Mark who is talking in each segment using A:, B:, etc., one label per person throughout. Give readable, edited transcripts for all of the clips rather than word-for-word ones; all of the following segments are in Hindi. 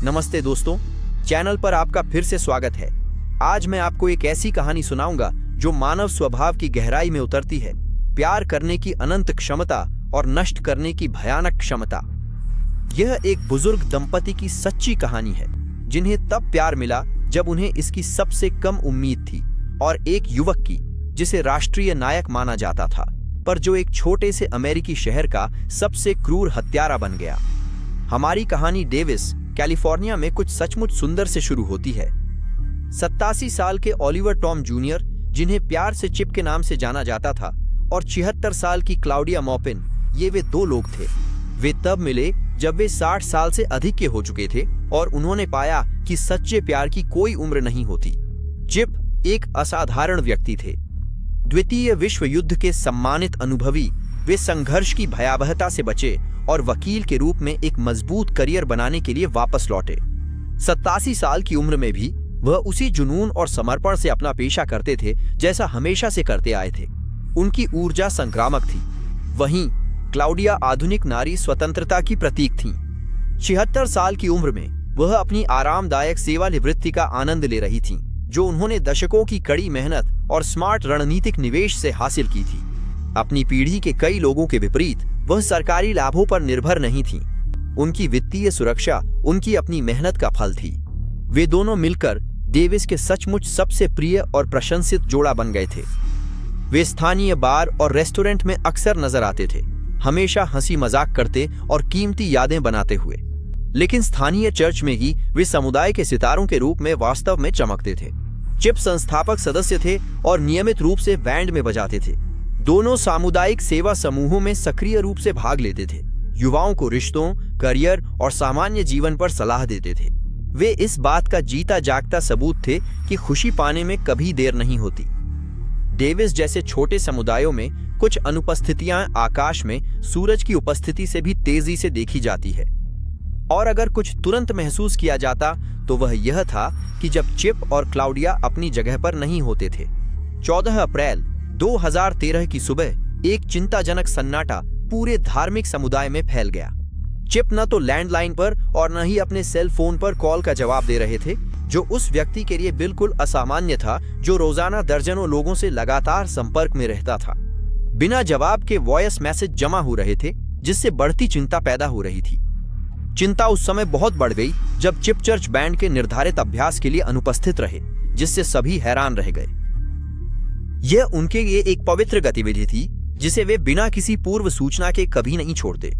A: नमस्ते दोस्तों, चैनल पर आपका फिर से स्वागत है। आज मैं आपको एक ऐसी कहानी सुनाऊंगा जो मानव स्वभाव की गहराई में उतरती है, प्यार करने की अनंत क्षमता और नष्ट करने की भयानक क्षमता। यह एक बुजुर्ग दंपति की सच्ची कहानी है, जिन्हें तब प्यार मिला जब उन्हें इसकी सबसे कम उम्मीद थी, और एक युवक की जिसे राष्ट्रीय नायक माना जाता था, पर जो एक छोटे से अमेरिकी शहर का सबसे क्रूर हत्यारा बन गया। हमारी कहानी डेविस, कैलिफोर्निया में कुछ सचमुच सुंदर से शुरू होती है। 87 साल के ओलिवर टॉम जूनियर, जिन्हें प्यार से चिप के नाम से जाना जाता था, और 76 साल की क्लाउडिया मॉपिन, ये वे दो लोग थे। वे तब मिले जब वे 60 साल से अधिक के हो चुके थे और उन्होंने पाया कि सच्चे प्यार की कोई उम्र नहीं होती। चिप एक असाधारण व्यक्ति थे। द्वितीय विश्व युद्ध के सम्मानित अनुभवी, वे संघर्ष की भयावहता से बचे और वकील के रूप में एक मजबूत करियर बनाने के लिए वापस लौटे। 87 साल की उम्र में भी वह उसी जुनून और समर्पण से अपना पेशा करते थे जैसा हमेशा से करते आए थे। उनकी ऊर्जा संक्रामक थी। वहीं क्लाउडिया आधुनिक नारी स्वतंत्रता की प्रतीक थीं। 76 साल की उम्र में वह अपनी आरामदायक सेवानिवृत्ति का आनंद ले रही थीं, जो उन्होंने दशकों की कड़ी मेहनत और स्मार्ट रणनीतिक निवेश से हासिल की थी। अपनी पीढ़ी के कई लोगों के विपरीत वह सरकारी लाभों पर निर्भर नहीं थीं। उनकी वित्तीय सुरक्षा उनकी अपनी मेहनत का फल थी। वे दोनों मिलकर डेविस के सचमुच सबसे प्रिय और प्रशंसित जोड़ा बन गए थे। वे स्थानीय बार और रेस्टोरेंट में अक्सर नजर आते थे, हमेशा हंसी मजाक करते और कीमती यादें बनाते हुए। लेकिन स्थानीय चर्च में ही वे समुदाय के सितारों के रूप में वास्तव में चमकते थे। चिप संस्थापक सदस्य थे और नियमित रूप से बैंड में बजाते थे। दोनों सामुदायिक सेवा समूहों में सक्रिय रूप से भाग लेते थे, युवाओं को रिश्तों, करियर और सामान्य जीवन पर सलाह देते थे। वे इस बात का जीता जागता सबूत थे कि खुशी पाने में कभी देर नहीं होती। डेविस जैसे छोटे समुदायों में कुछ अनुपस्थितियां आकाश में सूरज की उपस्थिति से भी तेजी से देखी जाती है, और अगर कुछ तुरंत महसूस किया जाता तो वह यह था कि जब चिप और क्लाउडिया अपनी जगह पर नहीं होते थे। 14 अप्रैल 2013 की सुबह एक चिंताजनक सन्नाटा पूरे धार्मिक समुदाय में फैल गया। चिप न तो लैंडलाइन पर और न ही अपने सेल फोन पर कॉल का जवाब दे रहे थे, जो उस व्यक्ति के लिए बिल्कुल असामान्य था, जो रोजाना दर्जनों लोगों से लगातार संपर्क में रहता था। बिना जवाब के वॉइस मैसेज जमा हो रहे थे, जिससे बढ़ती चिंता पैदा हो रही थी। चिंता उस समय बहुत बढ़ गई जब चिप चर्च बैंड के निर्धारित अभ्यास के लिए अनुपस्थित रहे, जिससे सभी हैरान रह गए। यह उनके लिए एक पवित्र गतिविधि थी जिसे वे बिना किसी पूर्व सूचना के कभी नहीं छोड़ते।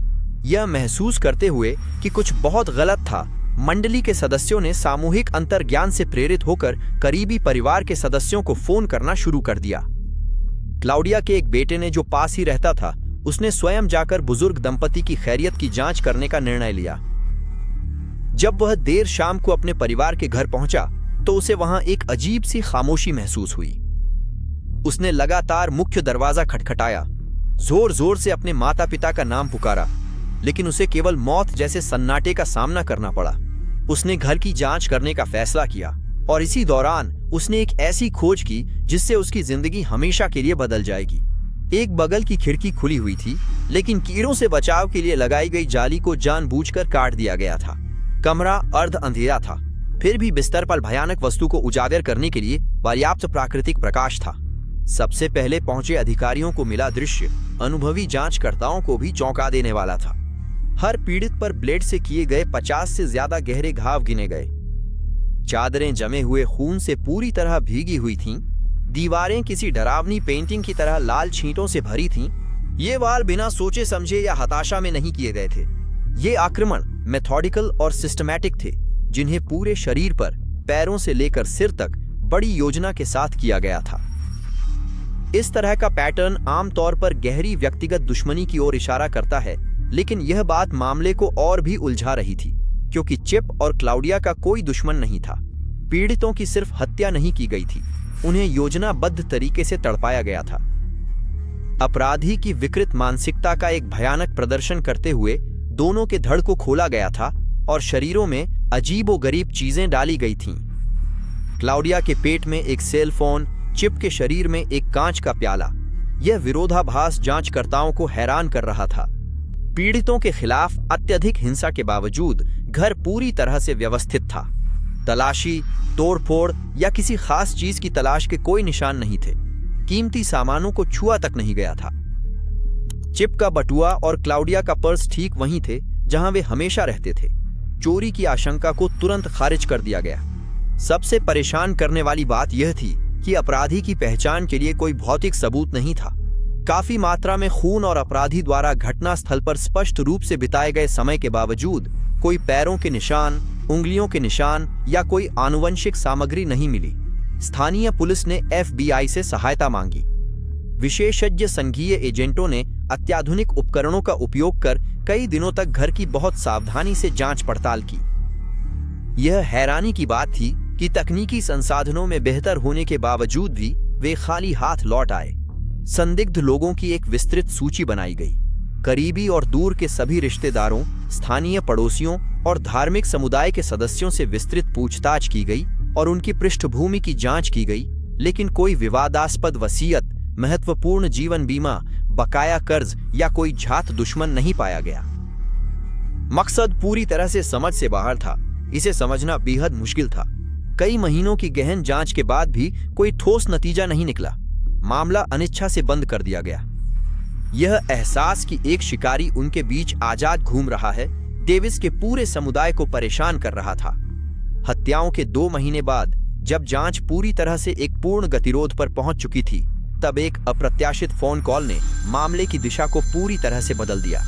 A: यह महसूस करते हुए कि कुछ बहुत गलत था, मंडली के सदस्यों ने सामूहिक अंतर्ज्ञान से प्रेरित होकर करीबी परिवार के सदस्यों को फोन करना शुरू कर दिया। क्लाउडिया के एक बेटे ने, जो पास ही रहता था, उसने स्वयं जाकर बुजुर्ग दंपति की खैरियत की जांच करने का निर्णय लिया। जब वह देर शाम को अपने परिवार के घर पहुंचा तो उसे वहां एक अजीब सी खामोशी महसूस हुई। उसने लगातार मुख्य दरवाजा खटखटाया, जोर जोर से अपने माता पिता का नाम पुकारा, लेकिन उसे केवल मौत जैसे सन्नाटे का सामना करना पड़ा। उसने घर की जांच करने का फैसला किया, और इसी दौरान उसने एक ऐसी खोज की जिससे उसकी जिंदगी हमेशा के लिए बदल जाएगी। एक बगल की खिड़की खुली हुई थी, लेकिन कीड़ों से बचाव के लिए लगाई गई जाली को जानबूझकर काट दिया गया था। कमरा अर्ध अंधेरा था, फिर भी बिस्तर पर भयानक वस्तु को उजागर करने के लिए पर्याप्त प्राकृतिक प्रकाश था। सबसे पहले पहुंचे अधिकारियों को मिला दृश्य अनुभवी जांचकर्ताओं को भी चौंका देने वाला था। हर पीड़ित पर ब्लेड से किए गए 50 से ज्यादा गहरे घाव गिने गए। चादरें जमे हुए खून से पूरी तरह भीगी हुई थीं। दीवारें किसी डरावनी पेंटिंग की तरह लाल छींटों से भरी थीं। ये वार बिना सोचे समझे या हताशा में नहीं किए गए थे। ये आक्रमण मेथोडिकल और सिस्टमैटिक थे, जिन्हें पूरे शरीर पर, पैरों से लेकर सिर तक बड़ी योजना के साथ किया गया था। इस तरह का पैटर्न आमतौर पर गहरी व्यक्तिगत दुश्मनी की ओर इशारा करता है, लेकिन यह बात मामले को और भी उलझा रही थी, क्योंकि चिप और क्लाउडिया का कोई दुश्मन नहीं था। पीड़ितों की सिर्फ हत्या नहीं की गई थी, उन्हें योजनाबद्ध तरीके से तड़पाया गया था। अपराधी की विकृत मानसिकता का एक भयानक प्रदर्शन करते हुए दोनों के धड़ को खोला गया था और शरीरों में अजीबोगरीब चीजें डाली गई थीं। क्लाउडिया के पेट में एक सेल फोन, चिप के शरीर में एक कांच का प्याला। यह विरोधाभास जांचकर्ताओं को हैरान कर रहा था। पीड़ितों के खिलाफ अत्यधिक हिंसा के बावजूद घर पूरी तरह से व्यवस्थित था। तलाशी, तोड़फोड़ या किसी खास चीज की तलाश के कोई निशान नहीं थे। कीमती सामानों को छुआ तक नहीं गया था। चिप का बटुआ और क्लाउडिया का पर्स ठीक वहीं थे जहां वे हमेशा रहते थे। चोरी की आशंका को तुरंत खारिज कर दिया गया। सबसे परेशान करने वाली बात यह थी कि अपराधी की पहचान के लिए कोई भौतिक सबूत नहीं था। काफी मात्रा में खून और अपराधी द्वारा घटनास्थल पर स्पष्ट रूप से बिताए गए समय के बावजूद कोई पैरों के निशान, उंगलियों के निशान या कोई आनुवंशिक सामग्री नहीं मिली। स्थानीय पुलिस ने FBI से सहायता मांगी। विशेषज्ञ संघीय एजेंटों ने अत्याधुनिक उपकरणों का उपयोग कर कई दिनों तक घर की बहुत सावधानी से जांच पड़ताल की। यह हैरानी की बात थी कि तकनीकी संसाधनों में बेहतर होने के बावजूद भी वे खाली हाथ लौट आए। संदिग्ध लोगों की एक विस्तृत सूची बनाई गई। करीबी और दूर के सभी रिश्तेदारों, स्थानीय पड़ोसियों और धार्मिक समुदाय के सदस्यों से विस्तृत पूछताछ की गई और उनकी पृष्ठभूमि की जांच की गई, लेकिन कोई विवादास्पद वसीयत, महत्वपूर्ण जीवन बीमा, बकाया कर्ज या कोई जात दुश्मन नहीं पाया गया। मकसद पूरी तरह से समझ से बाहर था। इसे समझना बेहद मुश्किल था। कई महीनों की गहन जांच के बाद भी कोई ठोस नतीजा नहीं निकला। मामला अनिच्छा से बंद कर दिया गया। यह एहसास कि एक शिकारी उनके बीच आजाद घूम रहा है, डेविस के पूरे समुदाय को परेशान कर रहा था। हत्याओं के 2 महीने बाद जब जांच पूरी तरह से एक पूर्ण गतिरोध पर पहुंच चुकी थी, तब एक अप्रत्याशित फोन कॉल ने मामले की दिशा को पूरी तरह से बदल दिया।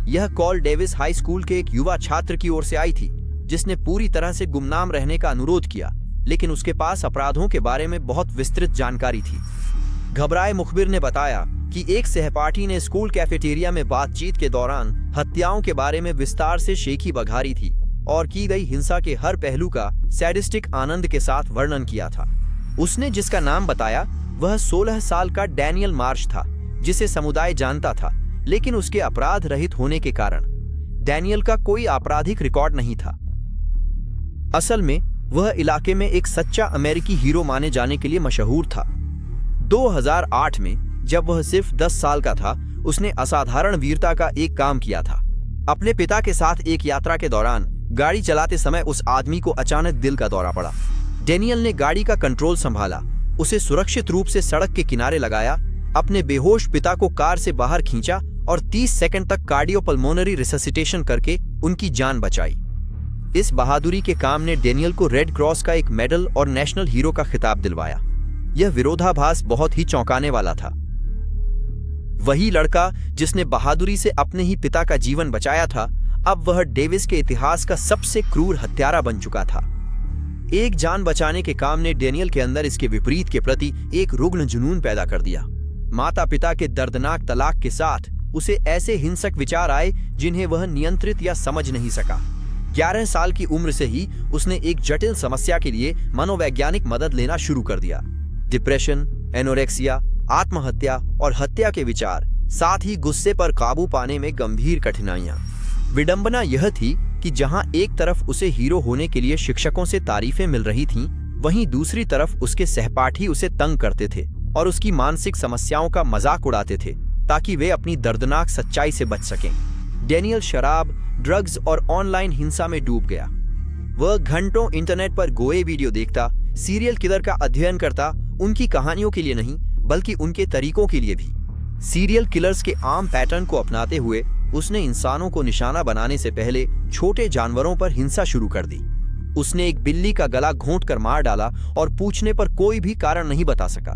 A: यह कॉल डेविस हाई स्कूल के एक युवा छात्र की ओर से आई थी, जिसने पूरी तरह से गुमनाम रहने का अनुरोध किया, लेकिन उसके पास अपराधों के बारे में बहुत विस्तृत जानकारी थी। घबराए मुखबिर ने बताया कि एक सहपाठी ने स्कूल कैफेटेरिया में बातचीत के दौरान हत्याओं के बारे में विस्तार से शेखी बघारी थी और की गई हिंसा के हर पहलू का सैडिस्टिक आनंद के साथ वर्णन किया था। उसने जिसका नाम बताया वह 16 साल का डैनियल मार्श था, जिसे समुदाय जानता था, लेकिन उसके अपराध रहित होने के कारण डैनियल का कोई आपराधिक रिकॉर्ड नहीं था। असल में वह इलाके में एक सच्चा अमेरिकी हीरो माने जाने के लिए मशहूर था। 2008 में जब वह सिर्फ 10 साल का था, उसने असाधारण वीरता का एक काम किया था। अपने पिता के साथ एक यात्रा के दौरान गाड़ी चलाते समय उस आदमी को अचानक दिल का दौरा पड़ा। डैनियल ने गाड़ी का कंट्रोल संभाला, उसे सुरक्षित रूप से सड़क के किनारे लगाया, अपने बेहोश पिता को कार से बाहर खींचा और 30 सेकंड तक कार्डियोपल्मोनरी रिससिटेशन करके उनकी जान बचाई। इस बहादुरी के काम ने डैनियल को रेड क्रॉस का एक मेडल और नेशनल हीरो का खिताब दिलवाया। यह विरोधाभास बहुत ही चौंकाने वाला था। वही लड़का जिसने बहादुरी से अपने ही पिता का जीवन बचाया था, अब वह डेविस के इतिहास का सबसे क्रूर हत्यारा बन चुका था। एक जान बचाने के काम ने डैनियल के अंदर इसके विपरीत के प्रति एक रुग्ण जुनून पैदा कर दिया। माता पिता के दर्दनाक तलाक के साथ उसे ऐसे हिंसक विचार आए जिन्हें वह नियंत्रित या समझ नहीं सका। 11 साल की उम्र से ही उसने एक जटिल समस्या के लिए मनोवैज्ञानिक मदद लेना शुरू कर दिया। डिप्रेशन, एनोरेक्सिया, आत्महत्या और हत्या के विचार, साथ ही गुस्से पर काबू पाने में गंभीर कठिनाइयां। विडंबना यह थी कि जहां एक तरफ उसे हीरो होने के लिए शिक्षकों से तारीफें मिल रही थीं, वहीं दूसरी तरफ उसके सहपाठी उसे तंग करते थे और उसकी मानसिक समस्याओं का मजाक उड़ाते थे ताकि वे अपनी दर्दनाक सच्चाई से बच सकें। डैनियल शराब, ड्रग्स और ऑनलाइन हिंसा में डूब गया। वह घंटों इंटरनेट पर गोए वीडियो देखता, सीरियल किलर का अध्ययन करता, उनकी कहानियों के लिए नहीं बल्कि उनके तरीकों के लिए भी। सीरियल किलर्स के आम पैटर्न को अपनाते हुए उसने इंसानों को निशाना बनाने से पहले छोटे जानवरों पर हिंसा शुरू कर दी। उसने एक बिल्ली का गला घोंटकर मार डाला और पूछने पर कोई भी कारण नहीं बता सका।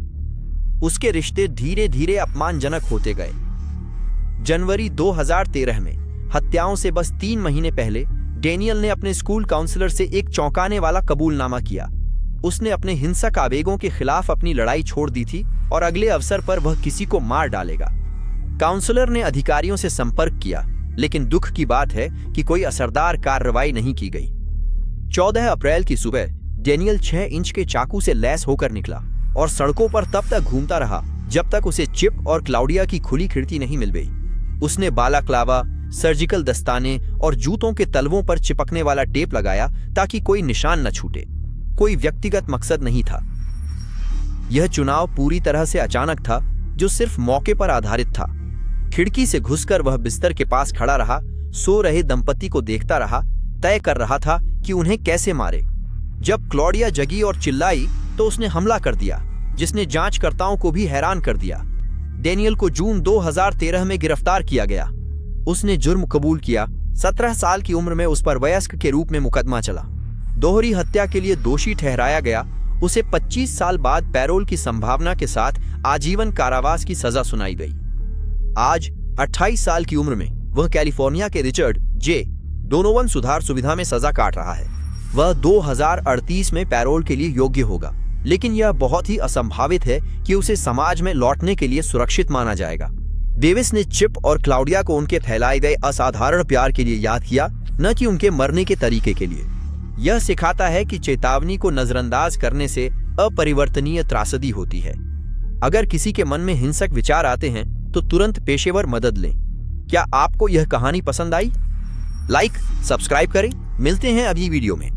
A: उसके रिश्ते धीरे धीरे अपमानजनक होते गए। जनवरी 2013 में हत्याओं से बस 3 महीने पहले डैनियल ने अपने स्कूल काउंसलर से एक चौंकाने वाला कबूलनामा किया। उसने अपने हिंसक आवेगों के खिलाफ अपनी लड़ाई छोड़ दी थी और अगले अवसर पर वह किसी को मार डालेगा। काउंसलर ने अधिकारियों से संपर्क किया, लेकिन दुख की बात है कि कोई असरदार कार्रवाई नहीं की गई। 14 अप्रैल की सुबह डैनियल 6 इंच के चाकू से लैस होकर निकला और सड़कों पर तब तक घूमता रहा जब तक उसे चिप और क्लाउडिया की खुली खिड़की नहीं मिल गई। उसने बालाक्लावा, सर्जिकल दस्ताने और जूतों के तलवों पर चिपकने वाला टेप लगाया ताकि कोई निशान न छूटे। कोई व्यक्तिगत मकसद नहीं था। यह चुनाव पूरी तरह से अचानक था, जो सिर्फ मौके पर आधारित था। खिड़की से घुसकर वह बिस्तर के पास खड़ा रहा, सो रहे दंपति को देखता रहा, तय कर रहा था कि उन्हें कैसे मारे। जब क्लॉडिया जगी और चिल्लाई तो उसने हमला कर दिया, जिसने जांचकर्ताओं को भी हैरान कर दिया। डेनियल को जून 2013 में गिरफ्तार किया गया। उसने जुर्म कबूल किया। 17 साल की उम्र में उस पर वयस्क के रूप में मुकदमा चला। दोहरी हत्या के लिए दोषी ठहराया गया। उसे 25 साल बाद पैरोल की संभावना के साथ आजीवन कारावास की सजा सुनाई गई। आज 28 साल की उम्र में वह कैलिफोर्निया के रिचर्ड जे डोनोवन सुधार सुविधा में सजा काट रहा है। वह 2038 में पैरोल के लिए योग्य होगा, लेकिन यह बहुत ही असंभावित है कि उसे समाज में लौटने के लिए सुरक्षित माना जाएगा। डेविस ने चिप और क्लाउडिया को उनके फैलाए गए असाधारण प्यार के लिए याद किया, न कि उनके मरने के तरीके के लिए। यह सिखाता है कि चेतावनी को नजरअंदाज करने से अपरिवर्तनीय त्रासदी होती है। अगर किसी के मन में हिंसक विचार आते हैं तो तुरंत पेशेवर मदद लें। क्या आपको यह कहानी पसंद आई? लाइक, सब्सक्राइब करें। मिलते हैं अगली वीडियो में।